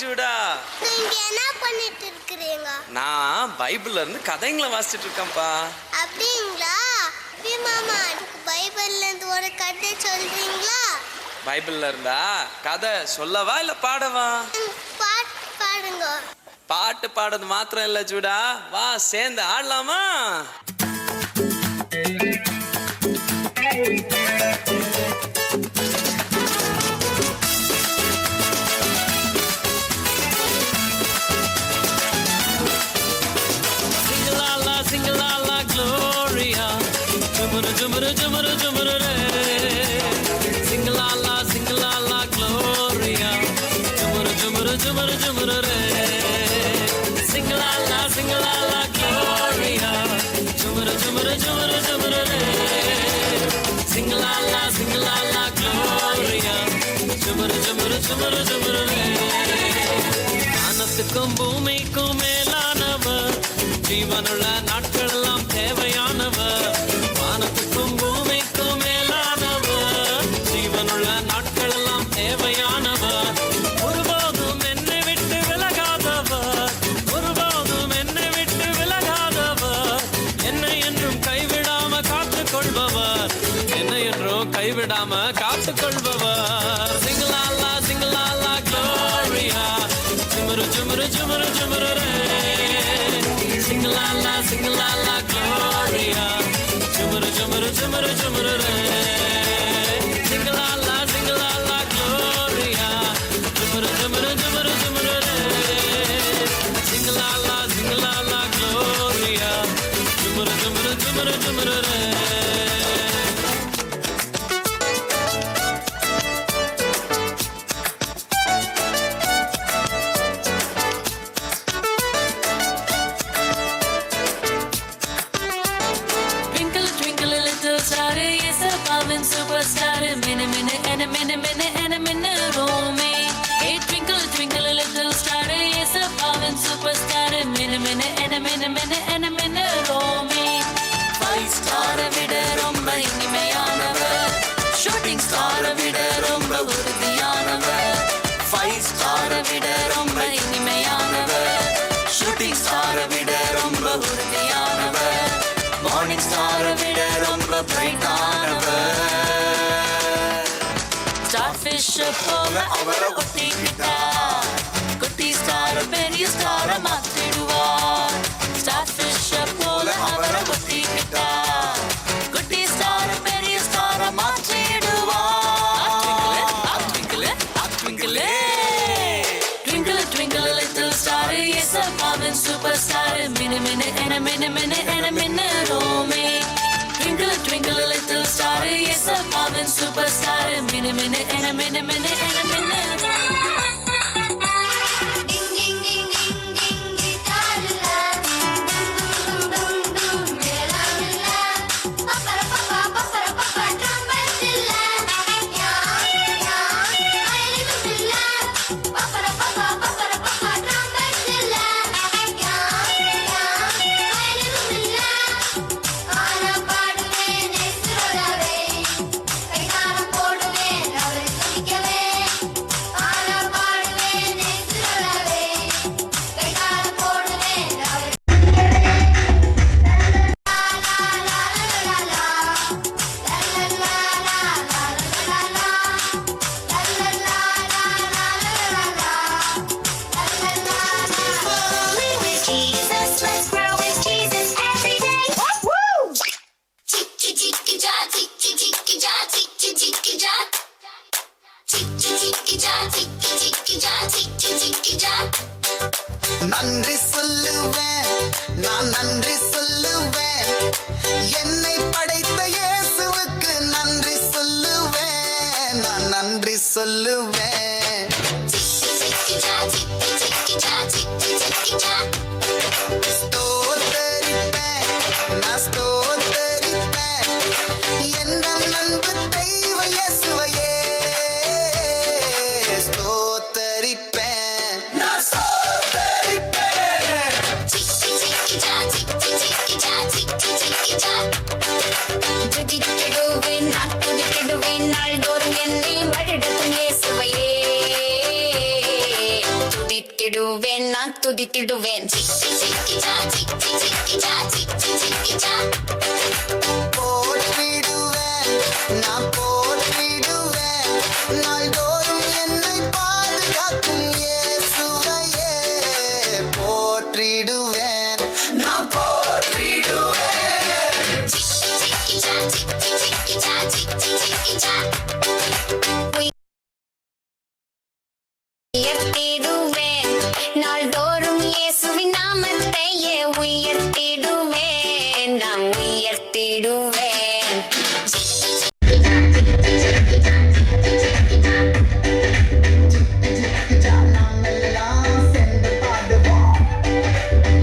Judah. நீங்க என்ன பண்ணிட்டு இருக்கீங்க? நான் பைபிள்ல இருந்து கதைங்களை வாசிச்சிட்டு இருக்கேன்ப்பா. அப்படிங்களா? மாமா, பைபிள்ல இருந்து ஒரு கதை சொல்றீங்களா? பைபிள்ல இருந்தா கதை சொல்லவா இல்ல பாடவா? பாட்டு பாடுங்க. பாட்டு பாடுறது மாத்திரம் இல்ல ஜூடா, வா சேர்ந்து ஆடலாமா? Jumara jumara jumara re, sing la la gloria. Jumara jumara jumara jumara re, sing la la gloria. Jumara jumara jumara jumara re, sing la la gloria. Jumara jumara jumara jumara re. வானத்துக்கும் பூமிக்கும் மேலானவர், ஜீவனுள்ள நாட்களெல்லாம் தேவையானவர். வானத்துக்கும் பூமிக்கும் மேலானவர், ஜீவனுள்ள நாட்களெல்லாம் தேவையானவர். ஒருபோதும் என்னை விட்டு விலகாதவர், ஒருபோதும் என்னை விட்டு விலகாதவர். என்னை என்றும் கைவிடாம காத்துக் கொள்பவர், என்னை என்றும் கைவிடாம காத்துக் கொள்பவர். சிங்கலாலா சிங்கலாலா Gloria, ஜுமுரு ஜுமுரு ஜுமுரு ஜுமுரு ray. Sing-a-la-la, sing-a-la-la, gloria. Jumuru, jumuru, jumuru, jumuru, re. Sing-a-la-la, sing-a-la-la, gloria. Jumuru, jumuru, jumuru, jumuru, re. Sing-a-la-la, sing-a-la-la, gloria. Jumuru, jumuru, jumuru, jumuru, re. Superstar, minute, minute, and a minute, minute, and a minute, oh me. Hey, twinkle, twinkle, little star, yes, a power superstar, minute, minute, and a minute, minute, and a minute, oh me. 5 star, vida, romba, இனிமையானவர். Shooting star, vida, romba, உறுதியானவர். 5 star, vida, romba, இனிமையானவர். Shooting star, vida, romba, உறுதியானவர். Morning star, vida, romba, bright-ஆனவர். Starfish போல அவரை ஒட்டிக்கிட்டா, குட்டி star பெரிய ஸ்டார மாத்திடுவார். Starfish போல அவரை ஒட்டிக்கிட்டா, குட்டி star பெரிய ஸ்டார மாத்திடுவார். Twinkle, twinkle, little star, yes, a power superstar. Minute, minute, and a minute, minute, and a minute, oh me. Twinkle, twinkle, little star, yes, a power superstar. Minute, minute, and a minute, minute, and a minute. Ding ding ding ding ding guitar-la, dum dum dum mela-mela, papara-papa trumpet-la, ya ya violin-la, papara-papa trumpet-la, ya ya violin-la. ஆனா பாடுவேன் இயேசுவே, கைதாரம் போடுவேன் அவரை துதிக்கவே. ஆனா பாடுவேன் இயேசுவே, கைதாரம் போடுவேன் அவரை. Growing with Jesus, let's grow with Jesus every day. Woo! Chicky chicky ja, chicky chicky ja, chicky chicky ja. Chicky chicky ja, chicky chicky ja, chicky chicky ja. நன்றி சொல்லுவேன், நான் நன்றி சொல்லுவேன். என்னை படைத்த இயேசுவுக்கு நன்றி சொல்லுவேன், நான் நன்றி சொல்லுவேன். Chicky chicky ja, chicky chicky ja, chicky chicky ja. ஸ்தோத்தரிப்பேன், நான் ஸ்தோத்தரிப்பேன். என் அன்பு தெய்வ இயேசுவையே ஸ்தோத்தரிப்பேன், நான் ஸ்தோத்தரிப்பேன். Chicky chicky ja, chicky நான் துதித்திடுவேன் போற்றிடுவேன் நான் போற்றிடுவேன் நாள்தோறும் என்னை பாதுகாக்கும் இயேசுவையே போற்றிடுவேன் நான் போற்றிடுவேன் உயர்த்திடுவேன் நாள்தோறும் இயேசுவின் நாமத்தையே உயர்த்திடுவேன் நான் உயர்த்திடுவேன் நாமெல்லாம் சேர்ந்து பாடுவோம்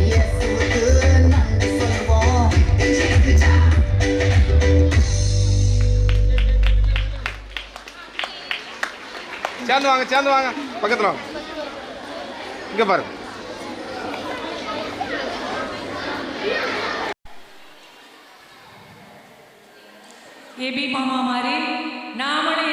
இயேசுவுக்கு நன்றி சொல்வோம் சேர்ந்து வாங்க பக்கத்தில் வாங்க இங்கே பாருங்க ये भी मामा हमारे नामणे